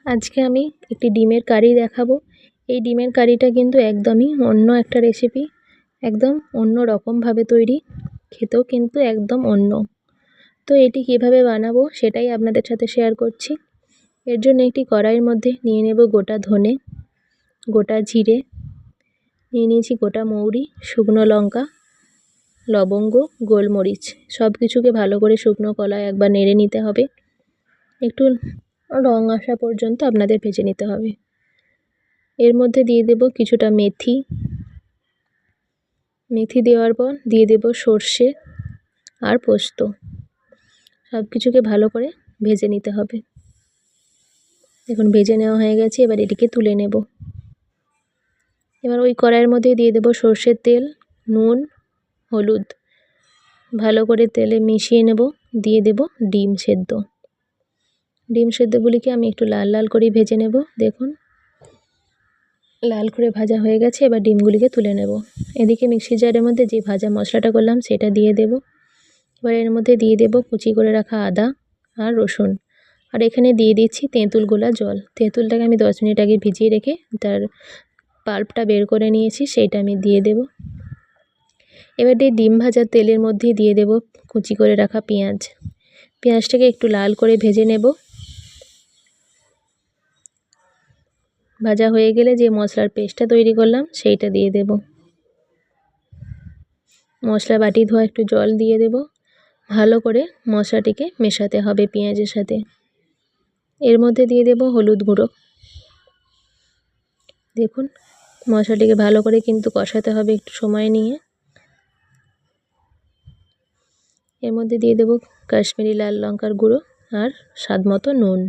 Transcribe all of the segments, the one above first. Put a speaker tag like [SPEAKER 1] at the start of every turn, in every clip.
[SPEAKER 1] আজকে আমি একটি ডিমের কারি দেখাবো। এই ডিমের কারিটা কিন্তু একদমই অন্য একটা রেসিপি, একদম অন্য রকমভাবে তৈরি, খেতেও কিন্তু একদম অন্য। তো এটি কিভাবে বানাবো সেটাই আপনাদের সাথে শেয়ার করছি। এর জন্য একটি কড়াইয়ের মধ্যে নিয়ে নেব গোটা ধনে, গোটা জিরে, নিয়ে নিয়েছি গোটা মৌরি, শুকনো লঙ্কা, লবঙ্গ, গোলমরিচ। সব কিছুকে ভালো করে শুকনো কলায় একবার নেড়ে নিতে হবে। একটু রং আসা পর্যন্ত আপনাদের ভেজে নিতে হবে। এর মধ্যে দিয়ে দেব কিছুটা মেথি, মেথি দেওয়ার পর দিয়ে দেব সর্ষে আর পোস্ত। সব কিছুকে ভালো করে ভেজে নিতে হবে। দেখুন ভেজে নেওয়া হয়ে গেছে, এবার এটিকে তুলে নেব। এবার ওই কড়াইয়ের মধ্যে দিয়ে দেব সর্ষের তেল, নুন, হলুদ। ভালো করে তেলে মিশিয়ে নেব। দিয়ে দেব ডিম সেদ্ধ। ডিম সেদ্ধগুলিকে আমি একটু লাল লাল করে ভেজে নেব। দেখুন লাল করে ভাজা হয়ে গেছে, এবার ডিমগুলিকে তুলে নেব। এদিকে মিক্সি জারের মধ্যে যে ভাজা মশলাটা করলাম সেটা দিয়ে দেব। এবার এর মধ্যে দিয়ে দেব কুচি করে রাখা আদা আর রসুন। আর এখানে দিয়ে দিচ্ছি তেঁতুল গোলা জল। তেঁতুলটাকে আমি 10 মিনিট আগে ভিজিয়ে রেখে তার পাল্পটা বের করে নিয়েছি, সেইটা আমি দিয়ে দেব। এবার দিয়ে ডিম ভাজার তেলের মধ্যে দিয়ে দেব কুচি করে রাখা পেঁয়াজ। পেঁয়াজটাকে একটু লাল করে ভেজে নেব। ভাজা হয়ে গেলে যে মশলার পেস্টটা তৈরি করলাম সেইটা দিয়ে দেব। মশলা বাটি ধোয়া একটু জল দিয়ে দেব। ভালো করে মশলাটিকে মেশাতে হবে পেঁয়াজের সাথে। এর মধ্যে দিয়ে দেব হলুদ গুঁড়ো। দেখুন মশলাটিকে ভালো করে কিন্তু কষাতে হবে একটু সময় নিয়ে। এর মধ্যে দিয়ে দেব কাশ্মীরি লাল লঙ্কার গুঁড়ো আর স্বাদ মতো নুন।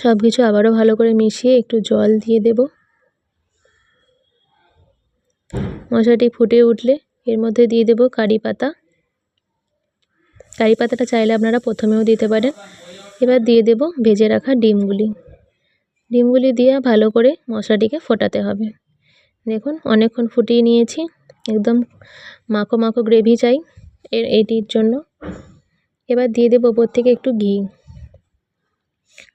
[SPEAKER 1] সব কিছু আবারও ভালো করে মিশিয়ে একটু জল দিয়ে দেব। মশলাটি ফুটে উঠলে এর মধ্যে দিয়ে দেব কারি পাতা। কারি পাতাটা চাইলে আপনারা প্রথমেও দিতে পারেন। এবার দিয়ে দেব ভেজে রাখা ডিমগুলি। ডিমগুলি দিয়ে ভালো করে মশলাটিকে ফোটাতে হবে। দেখুন অনেকক্ষণ ফুটিয়ে নিয়েছি, একদম মাখো মাখো গ্রেভি চাই এটির জন্য। এবার দিয়ে দেব ওপর থেকে একটু ঘি।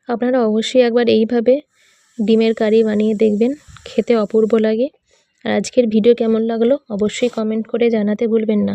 [SPEAKER 1] আপনারা অবশ্যই একবার এইভাবে ডিমের কারি বানিয়ে দেখবেন, খেতে অপূর্ব লাগে। আর আজকের ভিডিও কেমন লাগলো অবশ্যই কমেন্ট করে জানাতে ভুলবেন না।